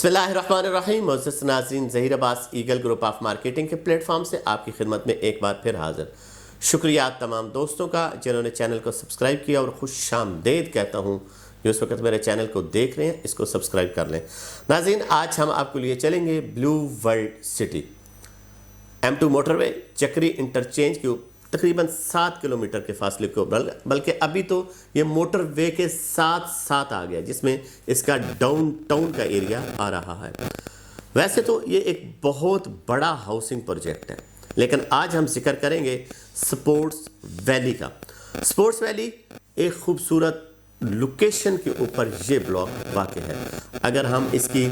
بسم اللہ الرحمن الرحیم۔ معزز ناظرین، ظہیر عباس ایگل گروپ آف مارکیٹنگ کے پلیٹ فارم سے آپ کی خدمت میں ایک بار پھر حاضر۔ شکریہ تمام دوستوں کا جنہوں نے چینل کو سبسکرائب کیا، اور خوش آمدید کہتا ہوں جو اس وقت میرے چینل کو دیکھ رہے ہیں، اس کو سبسکرائب کر لیں۔ ناظرین، آج ہم آپ کو لیے چلیں گے blue world city M2 motorway Chakri interchange کے تقریباً 7 کلومیٹر کے فاصلے کو، بلکہ ابھی تو یہ موٹر وے کے ساتھ ساتھ آ گیا، جس میں اس کا ڈاؤن ٹاؤن کا ایریا آ رہا ہے۔ ویسے تو یہ ایک بہت بڑا ہاؤسنگ پروجیکٹ ہے، لیکن آج ہم ذکر کریں گے سپورٹس ویلی کا۔ سپورٹس ویلی ایک خوبصورت لوکیشن کے اوپر یہ بلاک واقع ہے۔ اگر ہم اس کی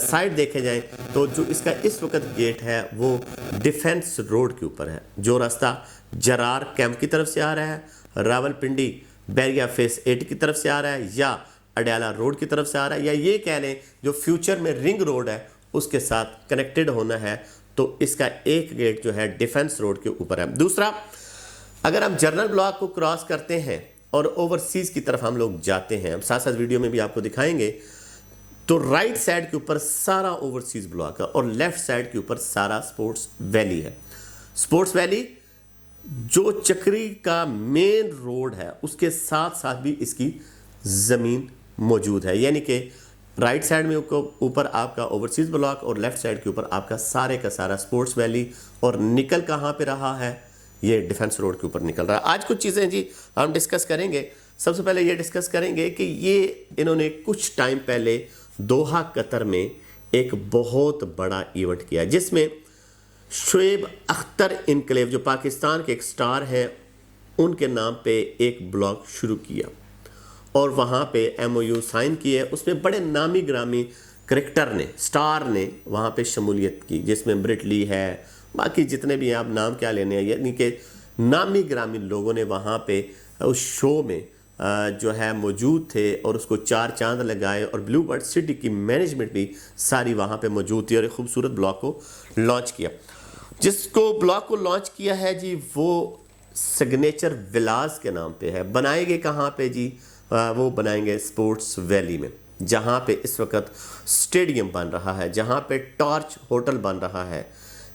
سائڈ دیکھے جائیں تو جو اس کا اس وقت گیٹ ہے وہ ڈیفنس روڈ کے اوپر ہے، جو راستہ جرار کیمپ کی طرف سے آ رہا ہے، راول پنڈی بیریا فیس 8 کی طرف سے آ رہا ہے، یا اڈیالہ روڈ کی طرف سے آ رہا ہے، یا یہ کہہ لیں جو فیوچر میں رنگ روڈ ہے اس کے ساتھ کنیکٹڈ ہونا ہے، تو اس کا ایک گیٹ جو ہے ڈیفنس روڈ کے اوپر ہے۔ دوسرا، اگر ہم جنرل بلاک کو کراس کرتے ہیں اور اوورسیز کی طرف ہم لوگ جاتے ہیں، ہم ساتھ ساتھ ویڈیو میں بھی آپ کو دکھائیں گے، تو رائٹ سائڈ کے اوپر سارا اوورسیز بلاک ہے اور لیفٹ سائڈ کے اوپر سارا سپورٹس ویلی ہے۔ سپورٹس ویلی جو چکری کا مین روڈ ہے اس کے ساتھ ساتھ بھی اس کی زمین موجود ہے، یعنی کہ رائٹ سائڈ میں اوپر آپ کا اوورسیز بلاک اور لیفٹ سائڈ کے اوپر آپ کا سارا سپورٹس ویلی، اور نکل کہاں پہ رہا ہے؟ یہ ڈیفنس روڈ کے اوپر نکل رہا ہے۔ آج کچھ چیزیں جی ہم ڈسکس کریں گے۔ سب سے پہلے یہ ڈسکس کریں گے کہ یہ انہوں نے کچھ ٹائم پہلے دوحہ قطر میں ایک بہت بڑا ایونٹ کیا، جس میں شعیب اختر انکلیو جو پاکستان کے ایک سٹار ہیں ان کے نام پہ ایک بلاک شروع کیا، اور وہاں پہ MOU سائن کیے۔ اس میں بڑے نامی گرامی کرکٹر نے، سٹار نے وہاں پہ شمولیت کی، جس میں برٹلی ہے، باقی جتنے بھی آپ نام کیا لینے ہیں، یعنی کہ نامی گرامی لوگوں نے وہاں پہ اس شو میں جو ہے موجود تھے، اور اس کو 4 چاند لگائے، اور بلیو ورلڈ سٹی کی مینجمنٹ بھی ساری وہاں پہ موجود تھی، اور ایک خوبصورت بلاک کو لانچ کیا۔ جس کو بلاک کو لانچ کیا ہے جی وہ سگنیچر ولاز کے نام پہ ہے۔ بنائیں گے کہاں پہ جی؟ وہ بنائیں گے سپورٹس ویلی میں، جہاں پہ اس وقت سٹیڈیم بن رہا ہے، جہاں پہ ٹارچ ہوٹل بن رہا ہے۔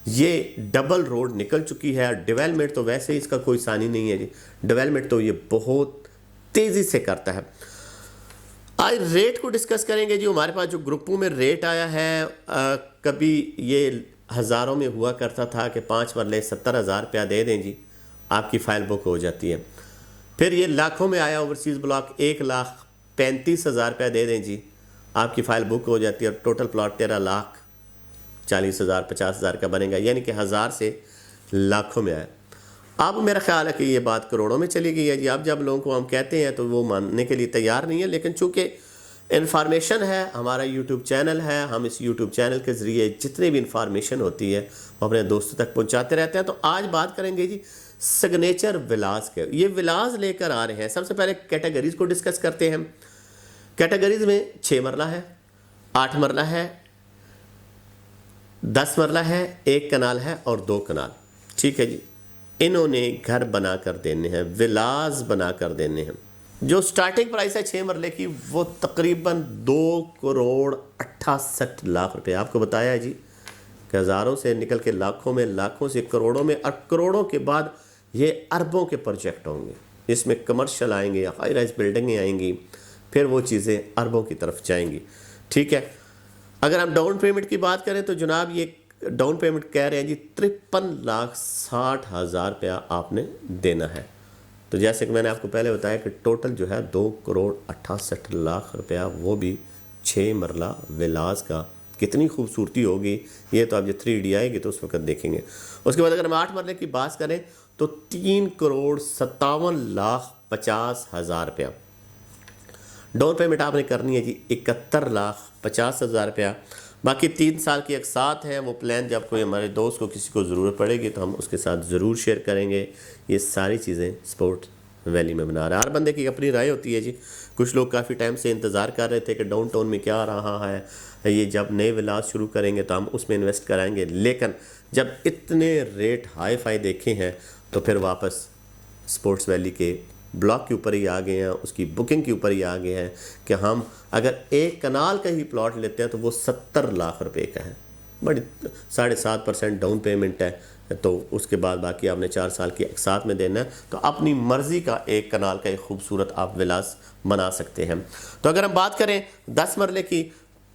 یہ ڈبل روڈ نکل چکی ہے۔ ڈیولپمنٹ تو ویسے ہی اس کا کوئی ثانی نہیں ہے جی، ڈیولپمنٹ تو یہ بہت تیزی سے کرتا ہے۔ آج ریٹ کو ڈسکس کریں گے جی۔ ہمارے پاس جو گروپوں میں ریٹ آیا ہے، کبھی یہ ہزاروں میں ہوا کرتا تھا کہ 5 مرلے 70,000 روپیہ دے دیں جی آپ کی فائل بک ہو جاتی ہے۔ پھر یہ لاکھوں میں آیا اوورسیز بلاک، 1,35,000 روپیہ دے دیں جی آپ کی فائل بک ہو جاتی ہے، اور ٹوٹل پلاٹ 13,40,000 50,000 کا بنے گا، یعنی کہ 1000 سے لاکھوں میں آیا۔ اب میرا خیال ہے کہ یہ بات کروڑوں میں چلی گئی ہے جی۔ اب جب لوگوں کو ہم کہتے ہیں تو وہ ماننے کے لیے تیار نہیں ہے، لیکن چونکہ انفارمیشن ہے، ہمارا یوٹیوب چینل ہے، ہم اس یوٹیوب چینل کے ذریعے جتنے بھی انفارمیشن ہوتی ہے وہ اپنے دوستوں تک پہنچاتے رہتے ہیں۔ تو آج بات کریں گے جی سگنیچر ولاز کے۔ یہ ولاز لے کر آ رہے ہیں۔ سب سے پہلے کیٹیگریز کو ڈسکس کرتے ہیں۔ کیٹیگریز میں 6 مرلہ ہے، 8 مرلہ ہے، 10 مرلہ ہے، 1 کنال ہے، اور 2 کنال۔ ٹھیک ہے جی، انہوں نے گھر بنا کر دینے ہیں، ولاز بنا کر دینے ہیں۔ جو سٹارٹنگ پرائس ہے 6 مرلے کی وہ تقریباً 2,68,00,000 روپے۔ آپ کو بتایا ہے جی کہ ہزاروں سے نکل کے لاکھوں میں، لاکھوں سے کروڑوں میں، اور کروڑوں کے بعد یہ اربوں کے پروجیکٹ ہوں گے۔ اس میں کمرشل آئیں گے، ہائی رائز بلڈنگیں آئیں گی، پھر وہ چیزیں اربوں کی طرف جائیں گی۔ ٹھیک ہے، اگر ہم ڈاؤن پیمنٹ کی بات کریں تو جناب یہ ڈاؤن پیمنٹ کہہ رہے ہیں جی 53,60,000 روپیہ آپ نے دینا ہے۔ تو جیسے کہ میں نے آپ کو پہلے بتایا کہ ٹوٹل جو ہے 2,68,00,000 روپیہ، وہ بھی 6 مرلہ ولاز کا۔ کتنی خوبصورتی ہوگی یہ تو آپ جب 3D آئے گی تو اس وقت دیکھیں گے۔ اس کے بعد اگر ہم 8 مرلے کی بات کریں تو 3,57,50,000 روپیہ ڈاؤن پیمنٹ آپ نے کرنی ہے جی 71,50,000 روپیہ۔ باقی 3 سال کی اقساط ہیں، وہ پلان جب کوئی ہمارے دوست کو کسی کو ضرورت پڑے گی تو ہم اس کے ساتھ ضرور شیئر کریں گے۔ یہ ساری چیزیں سپورٹ ویلی میں بنا رہا ہے۔ ہر بندے کی اپنی رائے ہوتی ہے جی۔ کچھ لوگ کافی ٹائم سے انتظار کر رہے تھے کہ ڈاؤن ٹاؤن میں کیا رہا ہے، یہ جب نئے ولاز شروع کریں گے تو ہم اس میں انویسٹ کرائیں گے، لیکن جب اتنے ریٹ ہائی فائی دیکھے ہیں تو پھر واپس سپورٹس ویلی کے بلاک کے اوپر ہی آ گئے ہیں، اس کی بکنگ کے اوپر ہی آ گئے ہیں کہ ہم اگر ایک کنال کا ہی پلاٹ لیتے ہیں تو وہ 70 لاکھ روپے کا ہے، بڑی 7.5% ڈاؤن پیمنٹ ہے، تو اس کے بعد باقی آپ نے 4 سال کی اقساط میں دینا ہے، تو اپنی مرضی کا ایک کنال کا ایک خوبصورت آپ ولاس بنا سکتے ہیں۔ تو اگر ہم بات کریں 10 مرلے کی،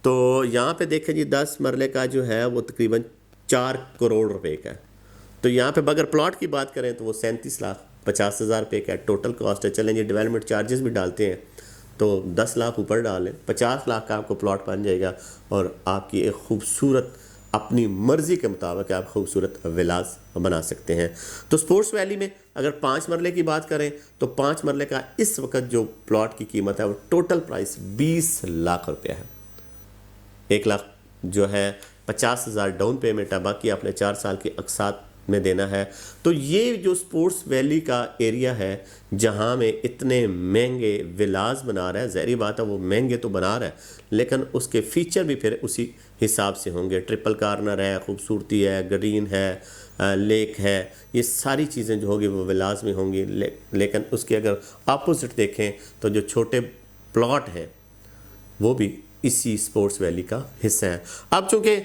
تو یہاں پہ دیکھیں جی 10 مرلے کا جو ہے وہ تقریباً 4 کروڑ روپے کا ہے، تو یہاں پہ اگر پلاٹ کی بات کریں تو وہ 37,50,000 روپے کا ٹوٹل کاسٹ ہے۔ چلیں جی ڈیولپمنٹ چارجز بھی ڈالتے ہیں تو 10 لاکھ اوپر ڈالیں، 50 لاکھ کا آپ کو پلاٹ بن جائے گا، اور آپ کی ایک خوبصورت اپنی مرضی کے مطابق آپ خوبصورت ولاس بنا سکتے ہیں۔ تو سپورٹس ویلی میں اگر 5 مرلے کی بات کریں تو 5 مرلے کا اس وقت جو پلاٹ کی قیمت ہے وہ ٹوٹل پرائس 20 لاکھ روپیہ ہے، 1 لاکھ جو ہے 50,000 ڈاؤن پیمنٹ ہے، باقی آپ نے 4 سال کی اقساط میں دینا ہے۔ تو یہ جو سپورٹس ویلی کا ایریا ہے جہاں میں اتنے مہنگے ولاز بنا رہا ہے، ظاہری بات ہے وہ مہنگے تو بنا رہا ہے لیکن اس کے فیچر بھی پھر اسی حساب سے ہوں گے، ٹرپل کارنر ہے، خوبصورتی ہے، گرین ہے، لیک ہے، یہ ساری چیزیں جو ہوگی وہ ولاز میں ہوں گی۔ لیکن اس کے اگر اپوزٹ دیکھیں تو جو چھوٹے پلاٹ ہیں وہ بھی اسی سپورٹس ویلی کا حصہ ہے۔ اب چونکہ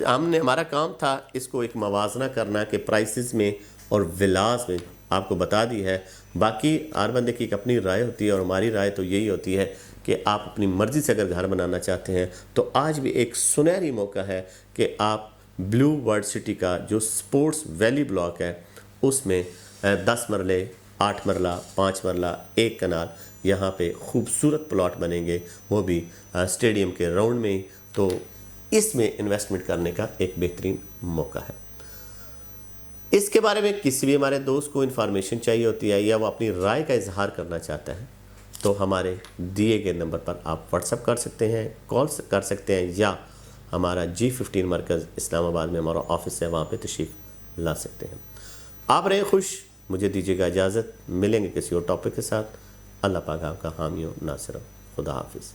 ہمارا کام تھا اس کو ایک موازنہ کرنا کہ پرائسز میں اور ولاز میں آپ کو بتا دی ہے، باقی ہر بندے کی ایک اپنی رائے ہوتی ہے، اور ہماری رائے تو یہی ہوتی ہے کہ آپ اپنی مرضی سے اگر گھر بنانا چاہتے ہیں تو آج بھی ایک سنہری موقع ہے کہ آپ بلیو ورلڈ سٹی کا جو سپورٹس ویلی بلاک ہے اس میں 10 مرلے، 8 مرلہ، 5 مرلہ، 1 کنال یہاں پہ خوبصورت پلاٹ بنیں گے، وہ بھی اسٹیڈیم کے راؤنڈ میں ہی، تو اس میں انویسٹمنٹ کرنے کا ایک بہترین موقع ہے۔ اس کے بارے میں کسی بھی ہمارے دوست کو انفارمیشن چاہیے ہوتی ہے یا وہ اپنی رائے کا اظہار کرنا چاہتا ہے تو ہمارے دیے گئے نمبر پر آپ واٹس اپ کر سکتے ہیں، کال کر سکتے ہیں، یا ہمارا G15 مرکز اسلام آباد میں ہمارا آفس ہے، وہاں پہ تشریف لا سکتے ہیں۔ آپ رہیں خوش، مجھے دیجیے گا اجازت، ملیں گے کسی اور ٹاپک کے ساتھ۔ اللہ پاک آپ کا حامی و ناصر ہو۔ خدا حافظ۔